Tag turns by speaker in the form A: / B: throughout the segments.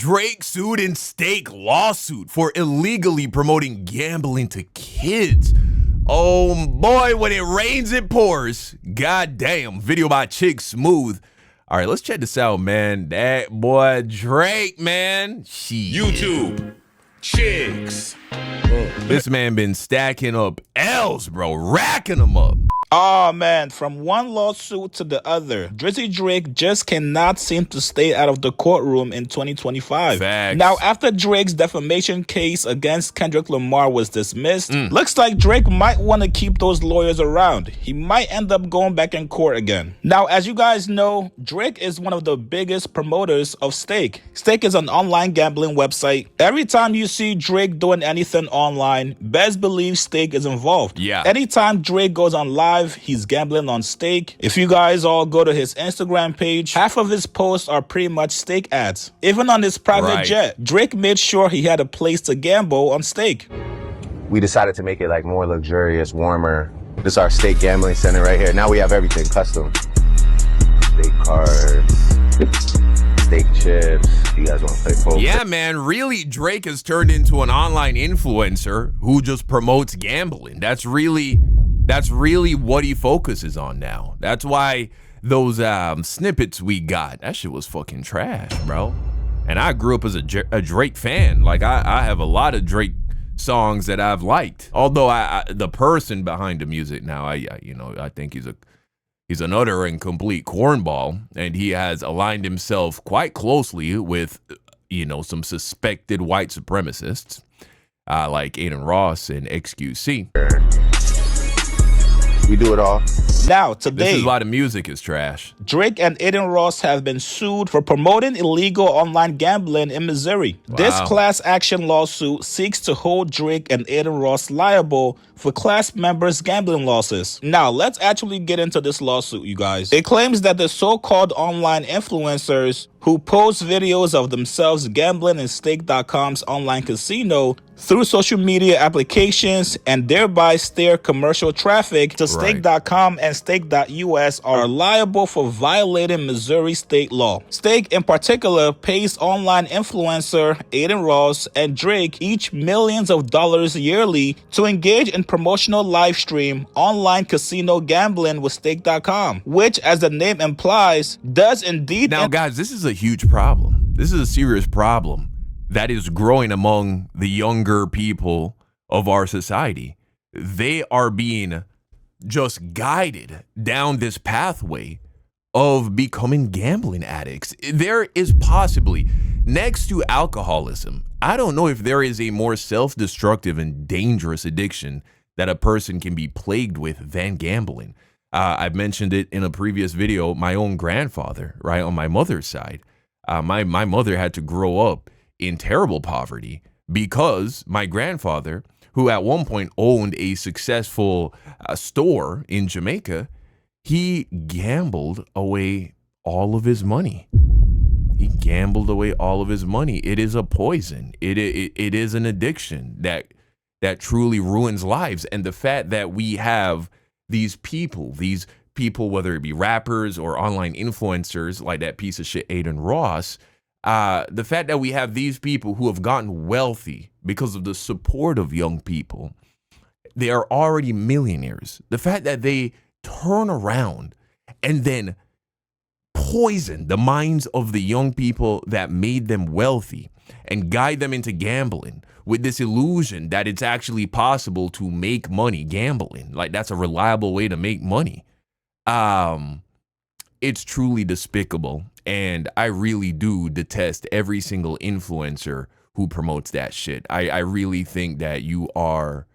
A: Drake sued in stake lawsuit for illegally promoting gambling to kids. Oh boy, when it rains, it pours. God damn. Video by Chick Smooth. All right, let's check this out, man. That boy Drake, man. Shit.
B: YouTube. Chicks.
A: This man been stacking up L's, bro. Racking them up.
C: Oh man, from one lawsuit to the other, Drizzy Drake just cannot seem to stay out of the courtroom in 2025.
A: Facts.
C: Now, after Drake's defamation case against Kendrick Lamar was dismissed, looks like Drake might want to keep those lawyers around. He might end up going back in court again. Now, as you guys know, Drake is one of the biggest promoters of Stake. Stake is an online gambling website. Every time you see Drake doing anything online, best believe Stake is involved.
A: Yeah.
C: Anytime Drake goes on live, he's gambling on Stake. If you guys all go to his Instagram page, half of his posts are pretty much Stake ads. Even on his private jet, Drake made sure he had a place to gamble on Stake.
D: We decided to make it like more luxurious, warmer. This is our Stake gambling center right here. Now we have everything custom. Stake cards, Stake chips. You guys want to play poker?
A: Yeah, man, really, Drake has turned into an online influencer who just promotes gambling. That's really what he focuses on now. That's why those snippets we got, that shit was fucking trash, bro. And I grew up as a Drake fan. Like, I have a lot of Drake songs that I've liked. Although the person behind the music now, I think he's an utter and complete cornball, and he has aligned himself quite closely with, some suspected white supremacists like Aiden Ross and XQC.
D: We do it all.
C: Now, today,
A: this is why the music is trash.
C: Drake and Aiden Ross have been sued for promoting illegal online gambling in Missouri.
A: Wow.
C: This class action lawsuit seeks to hold Drake and Aiden Ross liable for class members' gambling losses. Now, let's actually get into this lawsuit, you guys. It claims that the so-called online influencers who post videos of themselves gambling in Stake.com's online casino through social media applications and thereby steer commercial traffic to Stake.com and Stake.us are liable for violating Missouri state law. Stake, in particular, pays online influencer Aiden Ross and Drake each millions of dollars yearly to engage in promotional live stream online casino gambling with Stake.com, which, as the name implies, does indeed...
A: Now, guys, this is a huge problem. This is a serious problem that is growing among the younger people of our society. They are being just guided down this pathway of becoming gambling addicts. There is possibly, next to alcoholism, I don't know if there is a more self-destructive and dangerous addiction that a person can be plagued with than gambling. I've mentioned it in a previous video. My own grandfather, right, on my mother's side, my mother had to grow up in terrible poverty because my grandfather, who at one point owned a successful store in Jamaica, he gambled away all of his money. He gambled away all of his money. It is a poison. It is an addiction that truly ruins lives. And the fact that we have these people, whether it be rappers or online influencers like that piece of shit Aiden Ross, the fact that we have these people who have gotten wealthy because of the support of young people, they are already millionaires. The fact that they turn around and then poison the minds of the young people that made them wealthy and guide them into gambling with this illusion that it's actually possible to make money gambling. Like, that's a reliable way to make money. It's truly despicable. And I really do detest every single influencer who promotes that shit. I really think that you're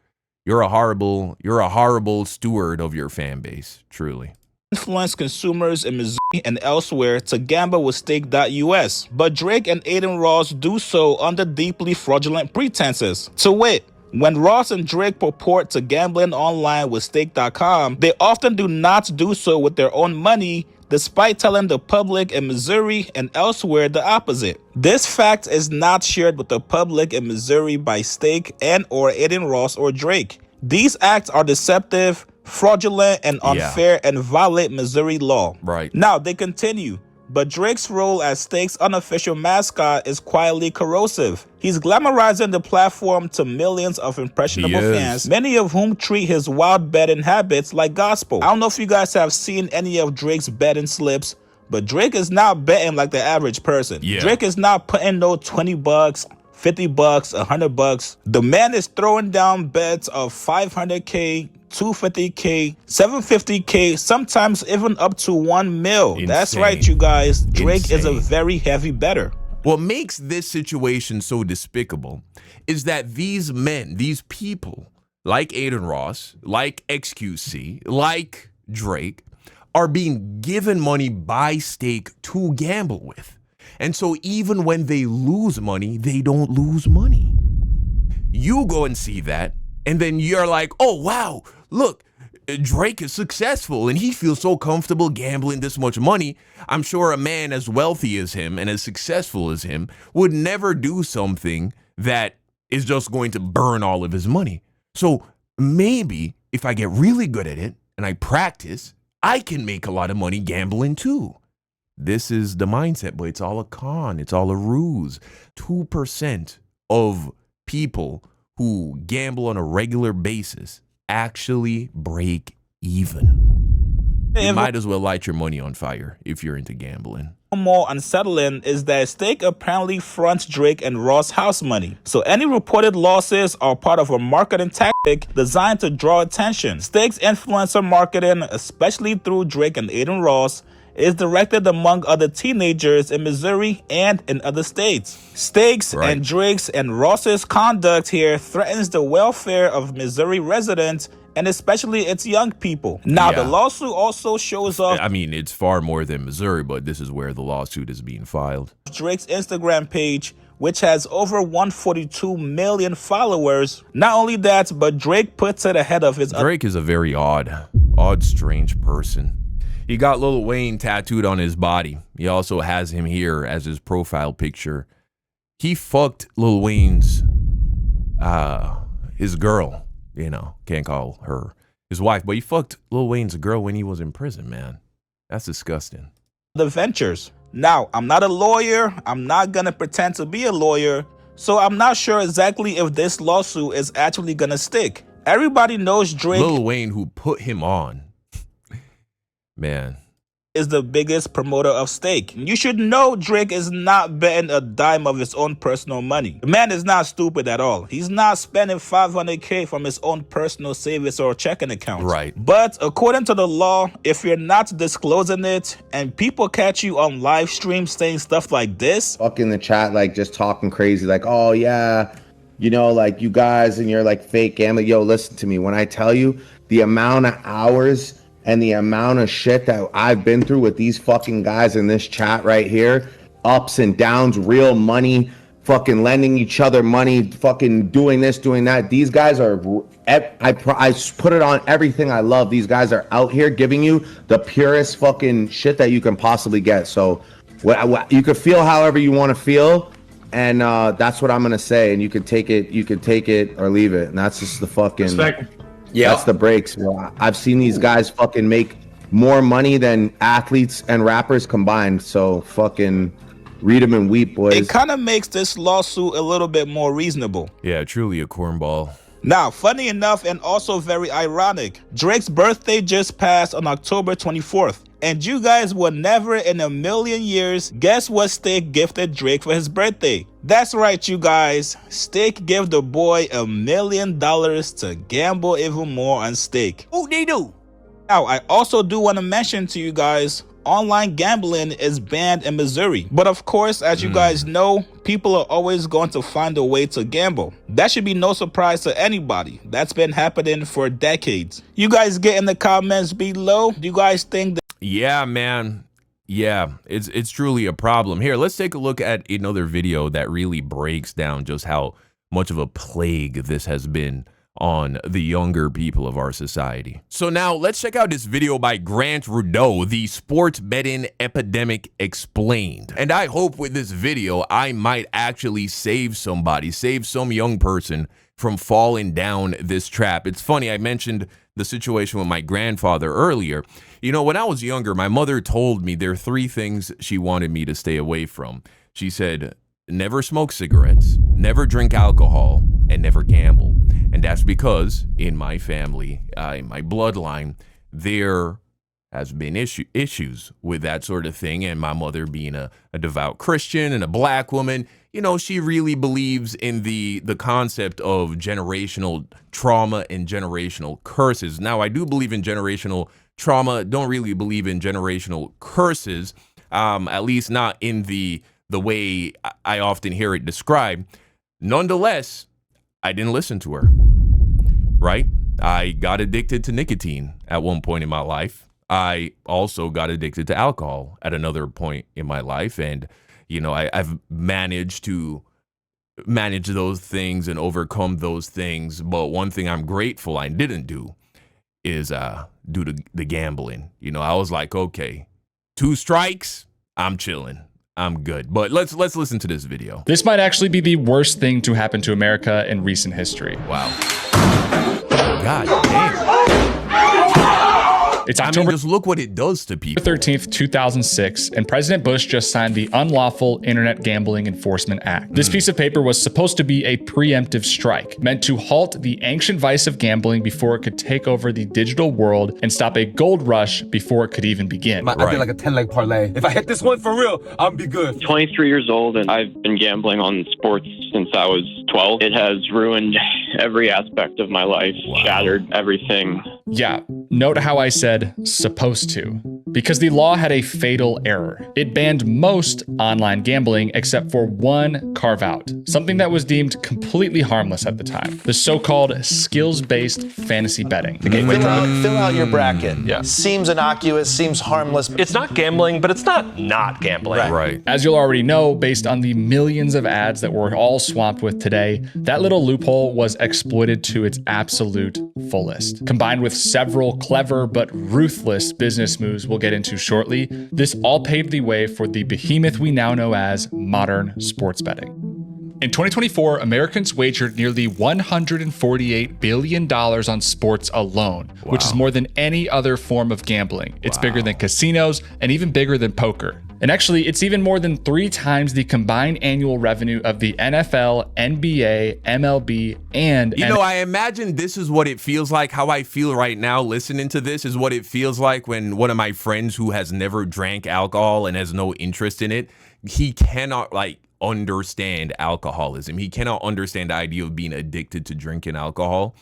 A: a horrible steward of your fan base, truly.
C: Influence consumers in Missouri and elsewhere to gamble with Stake.us, but Drake and Aiden Ross do so under deeply fraudulent pretenses. To wit, when Ross and Drake purport to gambling online with Stake.com, they often do not do so with their own money, despite telling the public in Missouri and elsewhere the opposite. This fact is not shared with the public in Missouri by Stake and or Aiden Ross or Drake. These acts are deceptive, fraudulent, and unfair and violate Missouri law.
A: Right.
C: Now, they continue. But Drake's role as Stake's unofficial mascot is quietly corrosive. He's glamorizing the platform to millions of impressionable fans, many of whom treat his wild betting habits like gospel. I don't know if you guys have seen any of Drake's betting slips, but Drake is not betting like the average person. Drake is not putting no 20 bucks, 50 bucks, 100 bucks. The man is throwing down bets of 500K, 250K, 750K, sometimes even up to 1 mil. Insane. That's right, you guys. Drake is a very heavy bettor.
A: What makes this situation so despicable is that these men, these people, like Aiden Ross, like XQC, like Drake, are being given money by Stake to gamble with. And so even when they lose money, they don't lose money. You go and see that, and then you're like, oh, wow, look, Drake is successful and he feels so comfortable gambling this much money. I'm sure a man as wealthy as him and as successful as him would never do something that is just going to burn all of his money. So maybe if I get really good at it and I practice, I can make a lot of money gambling too. This is the mindset, but it's all a con. It's all a ruse. 2% of people who gamble on a regular basis actually break even. You might as well light your money on fire if you're into gambling.
C: More unsettling is that Stake apparently fronts Drake and Ross house money. So any reported losses are part of a marketing tactic designed to draw attention. Stake's influencer marketing, especially through Drake and Aiden Ross, is directed among other teenagers in Missouri and in other states. Stakes and Drake's and Ross's conduct here threatens the welfare of Missouri residents and especially its young people. Now, the lawsuit also shows off...
A: I mean, it's far more than Missouri, but this is where the lawsuit is being filed.
C: Drake's Instagram page, which has over 142 million followers. Not only that, but Drake puts it ahead of his...
A: Drake is a very odd, strange person. He got Lil Wayne tattooed on his body. He also has him here as his profile picture. He fucked Lil Wayne's, his girl, you know, can't call her his wife, but he fucked Lil Wayne's girl when he was in prison, man. That's disgusting.
C: The ventures. Now, I'm not a lawyer. I'm not gonna pretend to be a lawyer. So I'm not sure exactly if this lawsuit is actually gonna stick. Everybody knows Drake.
A: Lil Wayne, who put him on. Man,
C: is the biggest promoter of Stake. You should know Drake is not betting a dime of his own personal money. The man is not stupid at all. He's not spending 500K from his own personal savings or checking account.
A: Right.
C: But according to the law, if you're not disclosing it and people catch you on live stream saying stuff like this.
D: Fuck in the chat, like just talking crazy, like, oh yeah, you know, like you guys and you're like fake gambling. Yo, listen to me. When I tell you the amount of hours and the amount of shit that I've been through with these fucking guys in this chat right here, ups and downs, real money, fucking lending each other money, fucking doing this, doing that. These guys are, I put it on everything I love. These guys are out here giving you the purest fucking shit that you can possibly get. So you could feel however you want to feel. And that's what I'm going to say. And you can take it or leave it. And that's just the fucking... Respect. Yeah, that's the breaks. Well, I've seen these guys fucking make more money than athletes and rappers combined. So fucking read them and weep, boys.
C: It kind of makes this lawsuit a little bit more reasonable.
A: Yeah, truly a cornball.
C: Now, funny enough and also very ironic, Drake's birthday just passed on October 24th. And you guys would never in a million years guess what Stake gifted Drake for his birthday. That's right, you guys. Stake gave the boy $1 million to gamble even more on Stake.
B: Oh, they do.
C: Now, I also do want to mention to you guys, online gambling is banned in Missouri. But of course, as you guys know, people are always going to find a way to gamble. That should be no surprise to anybody. That's been happening for decades. You guys get in the comments below. Do you guys think that...
A: Yeah, man. Yeah, it's truly a problem. Here, let's take a look at another video that really breaks down just how much of a plague this has been on the younger people of our society. So now let's check out this video by Grant Rudeau, the sports betting epidemic explained. And I hope with this video, I might actually save somebody, save some young person from falling down this trap. It's funny, I mentioned the situation with my grandfather earlier. You know, when I was younger, my mother told me there are 3 things she wanted me to stay away from. She said, never smoke cigarettes, never drink alcohol, and never gamble. And that's because in my family, in my bloodline, there has been issues with that sort of thing. And my mother being a devout Christian and a black woman, you know, she really believes in the concept of generational trauma and generational curses. Now, I do believe in generational trauma, don't really believe in generational curses, at least not in the way I often hear it described. Nonetheless, I didn't listen to her, right? I got addicted to nicotine at one point in my life. I also got addicted to alcohol at another point in my life. And, you know, I've managed to manage those things and overcome those things. But one thing I'm grateful I didn't do is do the gambling. You know, I was like, okay, 2 strikes, I'm chilling. I'm good. But let's listen to this video.
E: This might actually be the worst thing to happen to America in recent history.
A: Wow. God damn.
E: It's October
A: just look what it does to people.
E: 13th, 2006, and President Bush just signed the Unlawful Internet Gambling Enforcement Act. This piece of paper was supposed to be a preemptive strike, meant to halt the ancient vice of gambling before it could take over the digital world and stop a gold rush before it could even begin.
F: I did like a 10-leg parlay. If I hit this one for real, I'll be good.
G: 23 years old, and I've been gambling on sports since I was 12. It has ruined every aspect of my life, shattered everything.
E: Yeah, note how I said supposed to, because the law had a fatal error. It banned most online gambling except for one carve-out, something that was deemed completely harmless at the time, the so-called skills-based fantasy betting.
H: Okay, fill out your bracket.
E: Yeah.
H: Seems innocuous, seems harmless.
I: It's not gambling, but it's not gambling.
A: Right.
E: As you'll already know, based on the millions of ads that we're all swamped with today, that little loophole was exploited to its absolute fullest. Combined with several clever but ruthless business moves we'll get into shortly, this all paved the way for the behemoth we now know as modern sports betting. In 2024, Americans wagered nearly $148 billion on sports alone, which is more than any other form of gambling. It's bigger than casinos and even bigger than poker. And actually, it's even more than 3 times the combined annual revenue of the NFL, NBA, MLB, and...
A: You know, I imagine this is what it feels like. How I feel right now listening to this is what it feels like when one of my friends who has never drank alcohol and has no interest in it, he cannot, like, understand alcoholism. He cannot understand the idea of being addicted to drinking alcohol.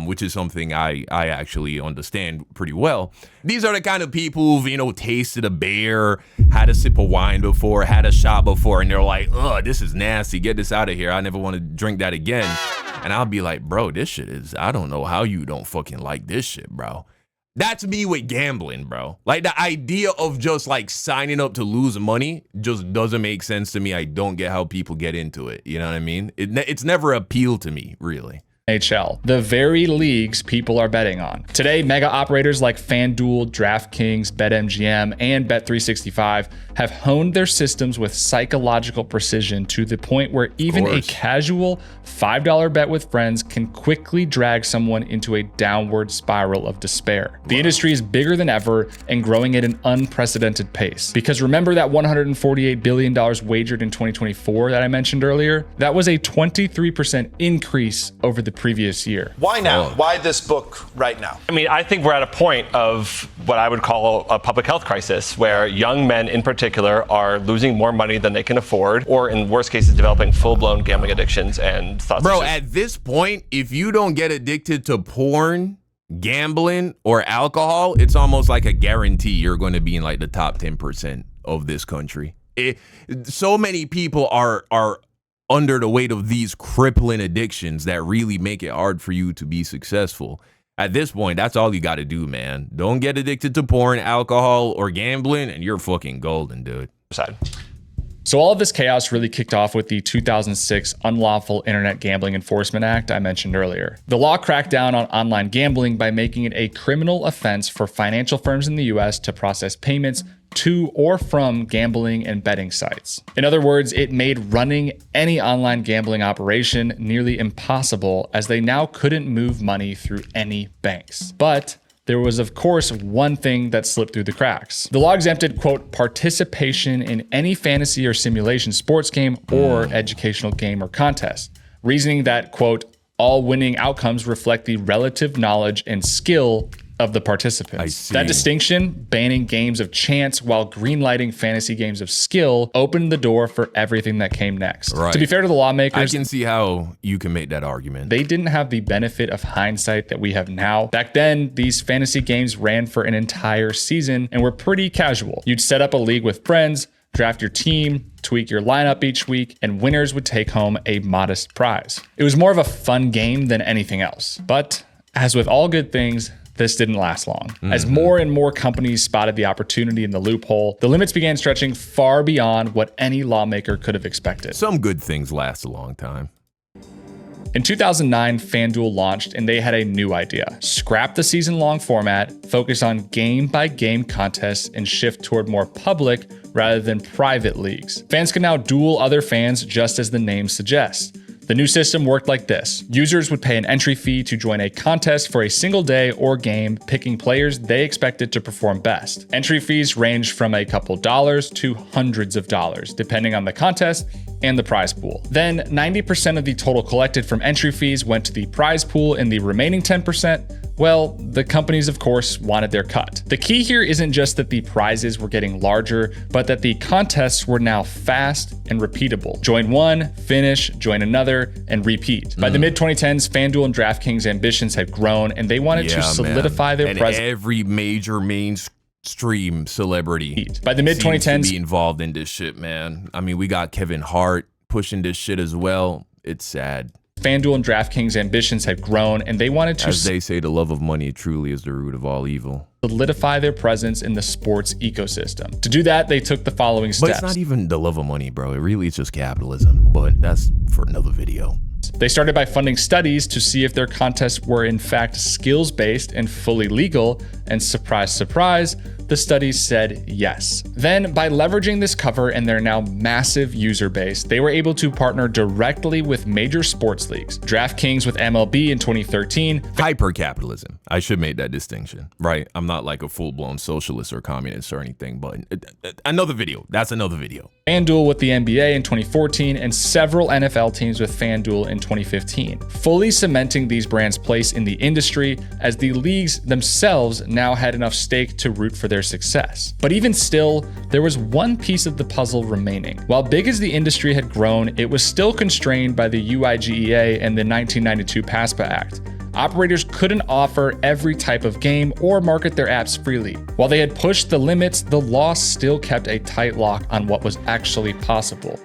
A: Which is something I actually understand pretty well. These are the kind of people who've, you know, tasted a beer, had a sip of wine before, had a shot before, and they're like, ugh, this is nasty. Get this out of here. I never want to drink that again. And I'll be like, bro, this shit is, I don't know how you don't fucking like this shit, bro. That's me with gambling, bro. Like, the idea of just, like, signing up to lose money just doesn't make sense to me. I don't get how people get into it. You know what I mean? It's never appealed to me, really.
E: NHL, the very leagues people are betting on. Today, mega operators like FanDuel, DraftKings, BetMGM, and Bet365 have honed their systems with psychological precision to the point where even a casual $5 bet with friends can quickly drag someone into a downward spiral of despair. The industry is bigger than ever and growing at an unprecedented pace. Because remember that $148 billion wagered in 2024 that I mentioned earlier? That was a 23% increase over the previous year.
H: Why now? Why this book right now?
I: I mean, I think we're at a point of what I would call a public health crisis, where young men in particular are losing more money than they can afford, or in worst cases, developing full-blown gambling addictions and thoughts.
A: Bro, at this point, if you don't get addicted to porn, gambling, or alcohol, it's almost like a guarantee you're going to be in like the top 10% of this country. So many people are under the weight of these crippling addictions that really make it hard for you to be successful. At this point, that's all you got to do, man. Don't get addicted to porn, alcohol, or gambling, and you're fucking golden, dude.
E: So all of this chaos really kicked off with the 2006 Unlawful Internet Gambling Enforcement Act I mentioned earlier. The law cracked down on online gambling by making it a criminal offense for financial firms in the US to process payments to or from gambling and betting sites. In other words, it made running any online gambling operation nearly impossible, as they now couldn't move money through any banks. But there was, of course, one thing that slipped through the cracks. The law exempted, quote, participation in any fantasy or simulation sports game or educational game or contest, reasoning that, quote, all winning outcomes reflect the relative knowledge and skill of the participants.
A: I see.
E: That distinction, banning games of chance while greenlighting fantasy games of skill, opened the door for everything that came next.
A: Right.
E: To be fair to the lawmakers,
A: I can see how you can make that argument.
E: they didn't have the benefit of hindsight that we have now. Back then, these fantasy games ran for an entire season and were pretty casual. You'd set up a league with friends, draft your team, tweak your lineup each week, and winners would take home a modest prize. It was more of a fun game than anything else. But as with all good things, this didn't last long. As more and more companies spotted the opportunity in the loophole, the limits began stretching far beyond what any lawmaker could have expected.
A: Some good things last a long time.
E: In 2009, FanDuel launched and they had a new idea. Scrap the season-long format, focus on game-by-game contests, and shift toward more public rather than private leagues. Fans can now duel other fans just as the name suggests. The new system worked like this. Users would pay an entry fee to join a contest for a single day or game, picking players they expected to perform best. Entry fees ranged from a couple dollars to hundreds of dollars, depending on the contest and the prize pool. Then 90% of the total collected from entry fees went to the prize pool, and the remaining 10%, well, the companies, of course, wanted their cut. The key here isn't just that the prizes were getting larger, but that the contests were now fast and repeatable. Join one, finish, join another, and repeat. By the mid-2010s, FanDuel and DraftKings' ambitions had grown, and they wanted to solidify their presence.
A: Every major mainstream celebrity
E: By the mid-2010s,
A: seems to be involved in this shit, man. I mean, we got Kevin Hart pushing this shit as well. It's sad.
E: FanDuel and DraftKings' ambitions had grown, and they wanted to,
A: as they say, the love of money truly is the root of all evil,
E: solidify their presence in the sports ecosystem. To do that, they took the following steps.
A: But it's not even the love of money, bro. It really is just capitalism. But that's for another video.
E: They started by funding studies to see if their contests were in fact skills-based and fully legal, and surprise, surprise, the studies said yes. Then, by leveraging this cover and their now massive user base, they were able to partner directly with major sports leagues. DraftKings with MLB in 2013.
A: Hyper-capitalism. I should make that distinction, right? I'm not like a full-blown socialist or communist or anything, but another video. That's another video.
E: FanDuel with the NBA in 2014, and several NFL teams with FanDuel in 2015, fully cementing these brands' place in the industry, as the leagues themselves now had enough stake to root for their success. But even still, there was one piece of the puzzle remaining. While big as the industry had grown, it was still constrained by the UIGEA and the 1992 PASPA Act. Operators couldn't offer every type of game or market their apps freely. While they had pushed the limits, the law still kept a tight lock on what was actually possible.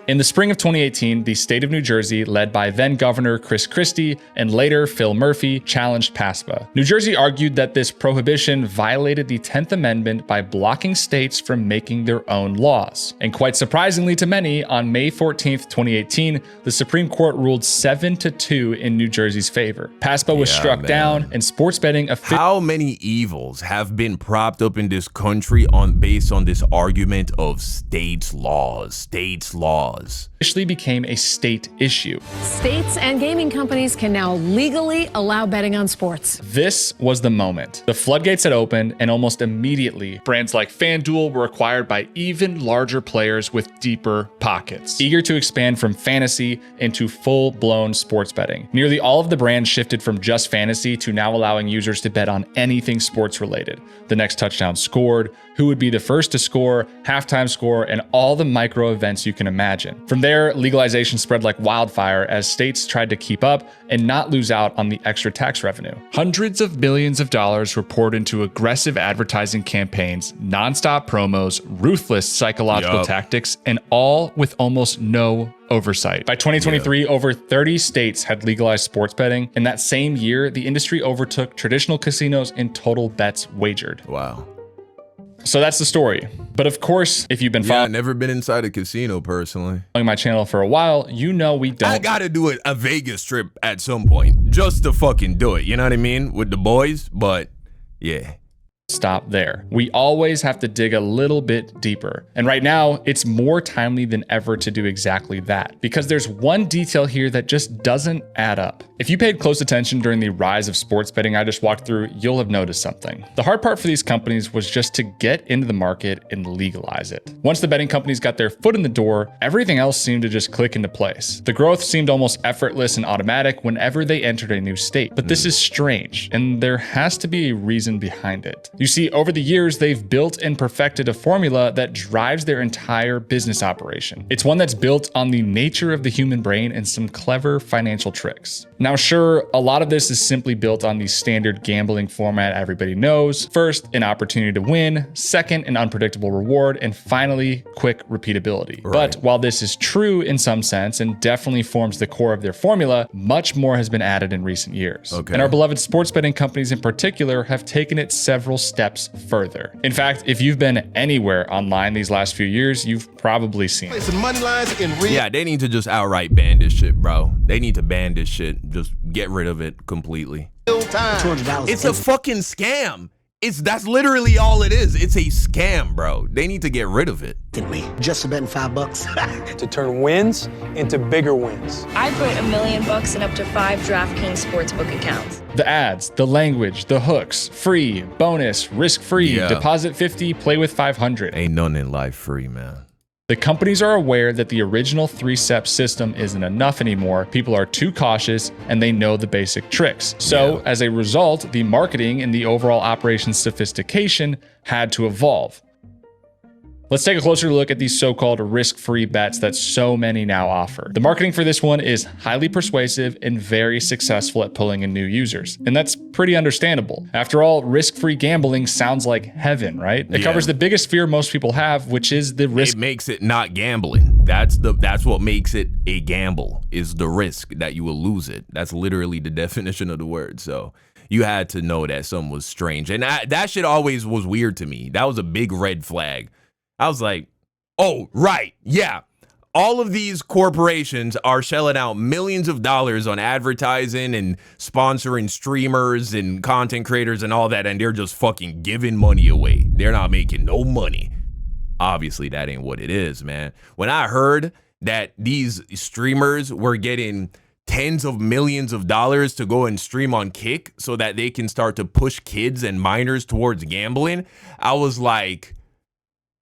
E: In the spring of 2018, the state of New Jersey, led by then Governor Chris Christie and later Phil Murphy, challenged PASPA. New Jersey argued that this prohibition violated the 10th Amendment by blocking states from making their own laws. And quite surprisingly to many, on May 14th, 2018, the Supreme Court ruled 7-2 in New Jersey's favor. PASPA was struck down, and sports betting
A: How many evils have been propped up in this country based on this argument of states' laws?
E: Officially became a state issue.
J: States and gaming companies can now legally allow betting on sports.
E: This was the moment. The floodgates had opened, and almost immediately, brands like FanDuel were acquired by even larger players with deeper pockets, eager to expand from fantasy into full-blown sports betting. Nearly all of the brands shifted from just fantasy to now allowing users to bet on anything sports-related. The next touchdown scored, who would be the first to score, halftime score, and all the micro events you can imagine. From there, legalization spread like wildfire as states tried to keep up and not lose out on the extra tax revenue. Hundreds of millions of dollars were poured into aggressive advertising campaigns, nonstop promos, ruthless psychological tactics, and all with almost no oversight. By 2023, over 30 states had legalized sports betting, and that same year, the industry overtook traditional casinos in total bets wagered.
A: Wow.
E: So that's the story. But of course, if you've been
A: Yeah, I've never been inside a casino personally.
E: Following my channel for a while, you know we don't.
A: I gotta do a Vegas trip at some point just to fucking do it. You know what I mean? With the boys, but yeah.
E: Stop there. We always have to dig a little bit deeper. And right now, it's more timely than ever to do exactly that, because there's one detail here that just doesn't add up. If you paid close attention during the rise of sports betting I just walked through, you'll have noticed something. The hard part for these companies was just to get into the market and legalize it. Once the betting companies got their foot in the door, everything else seemed to just click into place. The growth seemed almost effortless and automatic whenever they entered a new state. But this is strange, and there has to be a reason behind it. You see, over the years, they've built and perfected a formula that drives their entire business operation. It's one that's built on the nature of the human brain and some clever financial tricks. Now, sure, a lot of this is simply built on the standard gambling format everybody knows. First, an opportunity to win. Second, an unpredictable reward. And finally, quick repeatability. Right. But while this is true in some sense and definitely forms the core of their formula, much more has been added in recent years. Okay. And our beloved sports betting companies in particular have taken it several steps further. In fact, if you've been anywhere online these last few years, you've probably seen it.
A: Yeah, they need to just outright ban this shit, bro. They need to ban this shit. Just get rid of it completely. It's a fucking scam. That's literally all it is. It's a scam, bro. They need to get rid of it.
K: Just betting $5
L: to turn wins into bigger wins.
M: I put $1 million in up to 5 DraftKings sportsbook accounts.
E: The ads, the language, the hooks, free, bonus, risk-free, deposit 50, play with 500.
A: Ain't none in life free, man.
E: The companies are aware that the original 3-step system isn't enough anymore. People are too cautious and they know the basic tricks. So as a result, the marketing and the overall operations sophistication had to evolve. Let's take a closer look at these so-called risk-free bets that so many now offer. The marketing for this one is highly persuasive and very successful at pulling in new users. And that's pretty understandable. After all, risk-free gambling sounds like heaven, right? It covers the biggest fear most people have, which is the risk.
A: It makes it not gambling. That's what makes it a gamble, is the risk that you will lose it. That's literally the definition of the word. So you had to know that something was strange. And that shit always was weird to me. That was a big red flag. I was like, oh, right, yeah. All of these corporations are shelling out millions of dollars on advertising and sponsoring streamers and content creators and all that, and they're just fucking giving money away. They're not making no money. Obviously, that ain't what it is, man. When I heard that these streamers were getting tens of millions of dollars to go and stream on Kick so that they can start to push kids and minors towards gambling, I was like,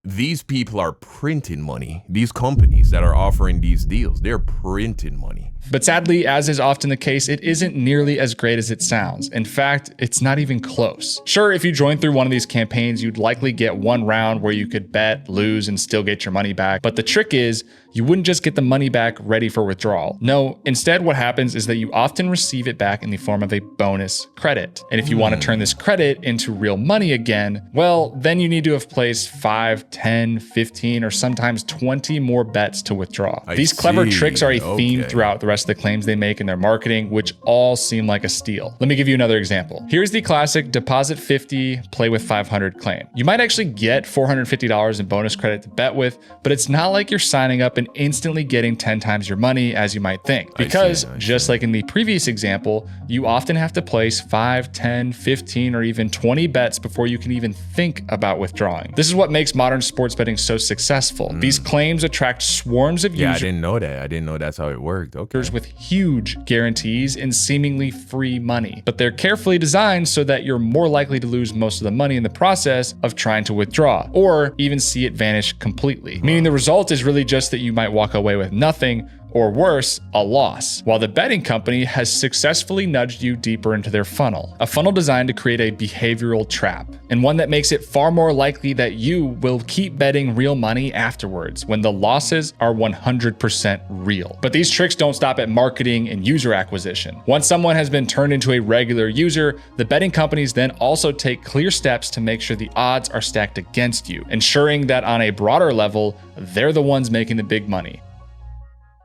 A: these people are printing money. These companies that are offering these deals, they're printing money.
E: But sadly, as is often the case, it isn't nearly as great as it sounds. In fact, it's not even close. Sure, if you join through one of these campaigns, you'd likely get one round where you could bet, lose, and still get your money back. But the trick is, you wouldn't just get the money back ready for withdrawal. No, instead what happens is that you often receive it back in the form of a bonus credit. And if you want to turn this credit into real money again, well, then you need to have placed 5, 10, 15, or sometimes 20 more bets to withdraw. These clever tricks are a theme throughout the rest of the claims they make in their marketing, which all seem like a steal. Let me give you another example. Here's the classic deposit 50, play with 500 claim. You might actually get $450 in bonus credit to bet with, but it's not like you're signing up and instantly getting 10 times your money as you might think. Because just like in the previous example, you often have to place 5, 10, 15, or even 20 bets before you can even think about withdrawing. This is what makes modern sports betting so successful. These claims attract swarms of users.
A: Yeah, I didn't know that. I didn't know that's how it worked. Okay.
E: With huge guarantees and seemingly free money. But they're carefully designed so that you're more likely to lose most of the money in the process of trying to withdraw, or even see it vanish completely. Meaning the result is really just that you might walk away with nothing, or worse, a loss, while the betting company has successfully nudged you deeper into their funnel. A funnel designed to create a behavioral trap, and one that makes it far more likely that you will keep betting real money afterwards when the losses are 100% real. But these tricks don't stop at marketing and user acquisition. Once someone has been turned into a regular user, the betting companies then also take clear steps to make sure the odds are stacked against you, ensuring that on a broader level, they're the ones making the big money.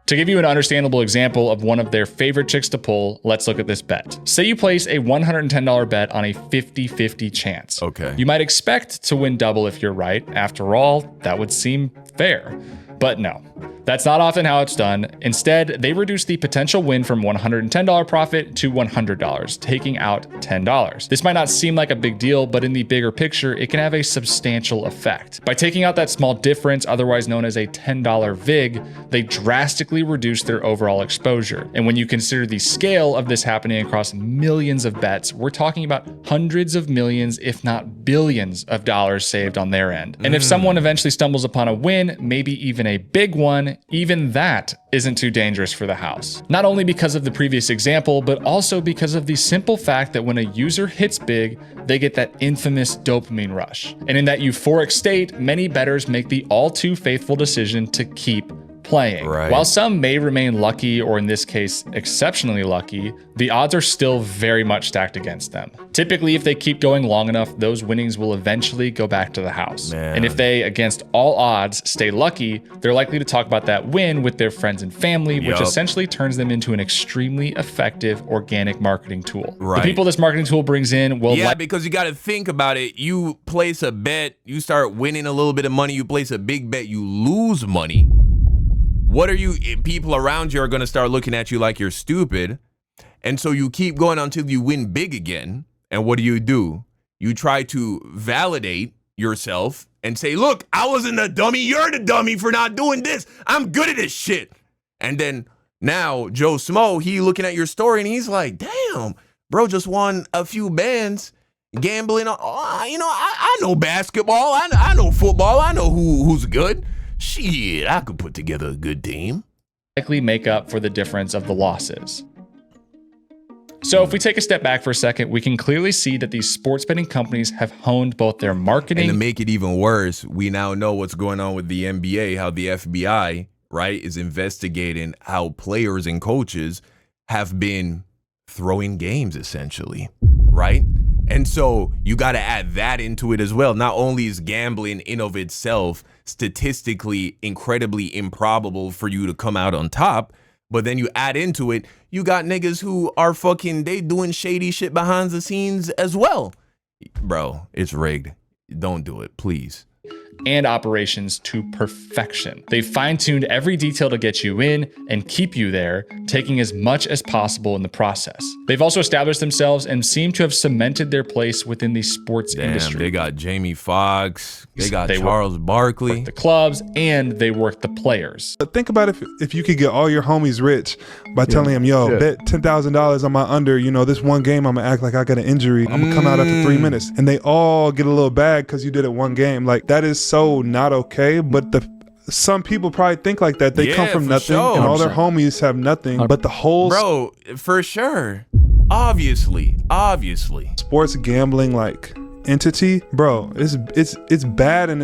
E: To give you an understandable example of one of their favorite tricks to pull, let's look at this bet. Say you place a $110 bet on a 50-50 chance.
A: Okay.
E: You might expect to win double if you're right. After all, that would seem fair. But no, that's not often how it's done. Instead, they reduce the potential win from $110 profit to $100, taking out $10. This might not seem like a big deal, but in the bigger picture, it can have a substantial effect. By taking out that small difference, otherwise known as a $10 VIG, they drastically reduce their overall exposure. And when you consider the scale of this happening across millions of bets, we're talking about hundreds of millions, if not billions of dollars saved on their end. And if someone eventually stumbles upon a win, maybe even a big one, even that isn't too dangerous for the house. Not only because of the previous example, but also because of the simple fact that when a user hits big, they get that infamous dopamine rush. And in that euphoric state, many bettors make the all too faithful decision to keep playing.
A: Right.
E: While some may remain lucky, or in this case, exceptionally lucky, the odds are still very much stacked against them. Typically, if they keep going long enough, those winnings will eventually go back to the house.
A: Man.
E: And if they, against all odds, stay lucky, they're likely to talk about that win with their friends and family, which essentially turns them into an extremely effective organic marketing tool.
A: Right.
E: The people this marketing tool brings in will
A: because you got to think about it. You place a bet, you start winning a little bit of money, you place a big bet, you lose money. What are you, people around you are going to start looking at you like you're stupid. And so you keep going until you win big again. And what do? You try to validate yourself and say, look, I wasn't a dummy. You're the dummy for not doing this. I'm good at this shit. And then now Joe Smo, he looking at your story and he's like, damn, bro, just won a few bands gambling. I know basketball. I know football. I know who's good. Shit, I could put together a good team.
E: Likely make up for the difference of the losses. So if we take a step back for a second, we can clearly see that these sports betting companies have honed both their marketing.
A: And to make it even worse, we now know what's going on with the NBA, how the FBI, right, is investigating how players and coaches have been throwing games, essentially, right? And so you got to add that into it as well. Not only is gambling in of itself statistically incredibly improbable for you to come out on top, but then you add into it, you got niggas who are they doing shady shit behind the scenes as well. Bro, it's rigged. Don't do it, please.
E: And operations to perfection. They fine-tuned every detail to get you in and keep you there, taking as much as possible in the process. They've also established themselves and seem to have cemented their place within the sports industry.
A: They got Jamie Foxx, they got Charles Barkley,
E: the clubs, and they work the players.
N: But think about if you could get all your homies rich by telling them, yo, bet $10,000 on my under, this one game I'm gonna act like I got an injury. I'm gonna come out after 3 minutes. And they all get a little bag because you did it one game. Like, that is so not okay, but some people probably think like that. They come from nothing, and all their homies have nothing, but the whole
A: for sure, obviously
N: sports gambling entity, bro, it's bad, and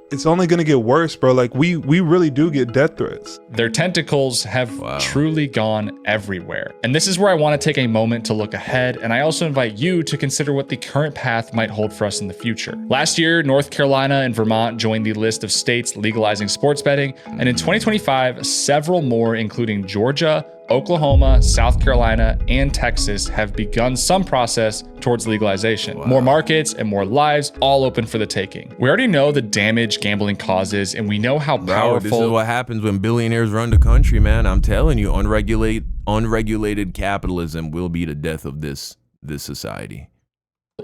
N: it's only gonna get worse, bro. Like, we really do get death threats.
E: Their tentacles have truly gone everywhere. And this is where I want to take a moment to look ahead, and I also invite you to consider what the current path might hold for us in the future. Last year, North Carolina and Vermont joined the list of states legalizing sports betting, and in 2025, several more, including Georgia, Oklahoma, South Carolina, and Texas have begun some process towards legalization. More markets and more lives, all open for the taking. We already know the damage gambling causes, and we know how powerful.
A: This is what happens when billionaires run the country, man. I'm telling you, unregulated capitalism will be the death of this society.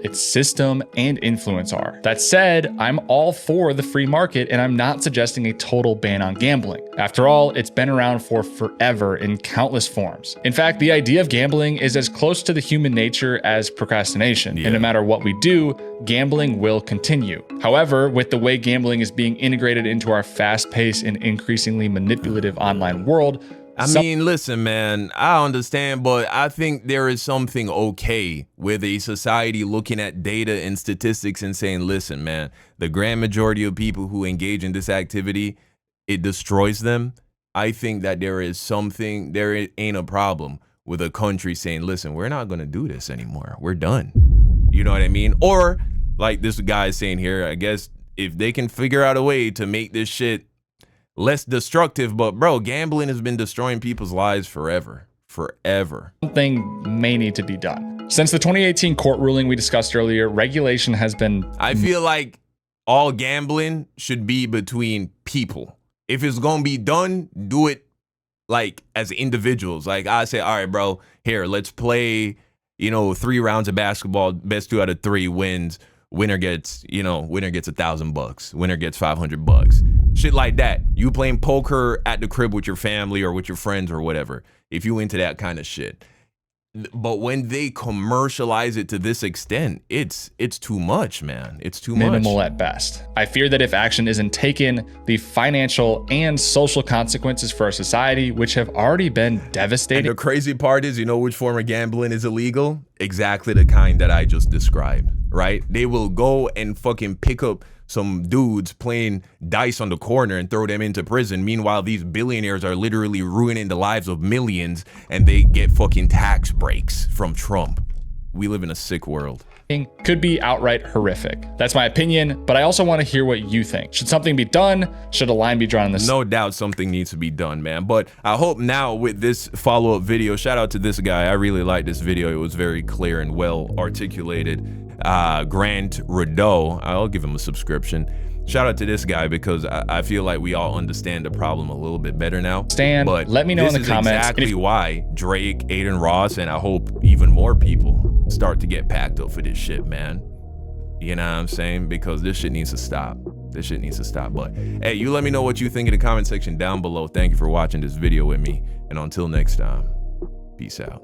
E: Its system and influence are. That said, I'm all for the free market, and I'm not suggesting a total ban on gambling. After all, it's been around for forever in countless forms. In fact, the idea of gambling is as close to the human nature as procrastination. And no matter what we do, gambling will continue. However, with the way gambling is being integrated into our fast-paced and increasingly manipulative online world,
A: listen, man, I understand, but I think there is something okay with a society looking at data and statistics and saying, listen, man, the grand majority of people who engage in this activity, it destroys them. I think that there ain't a problem with a country saying, listen, we're not going to do this anymore. We're done. You know what I mean? Or like this guy is saying here, I guess if they can figure out a way to make this shit less destructive. But bro, gambling has been destroying people's lives forever.
E: Something may need to be done. Since the 2018 court ruling we discussed earlier, regulation has been...
A: I feel like all gambling should be between people. If it's gonna be done, do it like as individuals. Like I say, all right, bro, here, let's play, 3 rounds of basketball, best 2 out of 3 wins. Winner gets $1,000. Winner gets $500. Shit like that. You playing poker at the crib with your family or with your friends or whatever, if you into that kind of shit. But when they commercialize it to this extent, it's too much, man. It's too much.
E: Minimal at best. I fear that if action isn't taken, the financial and social consequences for our society, which have already been devastating.
A: And the crazy part is, which form of gambling is illegal? Exactly the kind that I just described, right? They will go and fucking pick up some dudes playing dice on the corner and throw them into prison. Meanwhile, these billionaires are literally ruining the lives of millions, and they get fucking tax breaks from Trump. We live in a sick world.
E: Could be outright horrific. That's my opinion, but I also want to hear what you think. Should something be done? Should a line be drawn in this?
A: No doubt something needs to be done, man. But I hope now with this follow-up video, shout out to this guy. I really like this video. It was very clear and well articulated. Grant Rideau, I'll give him a subscription. Shout out to this guy because I feel like we all understand the problem a little bit better now.
E: Stan, but let me know in the comments.
A: Exactly why Drake, Aiden Ross, and I hope even more people start to get packed up for this shit, man. You know what I'm saying? Because this shit needs to stop. This shit needs to stop. But hey, you let me know what you think in the comment section down below. Thank you for watching this video with me. And until next time, peace out.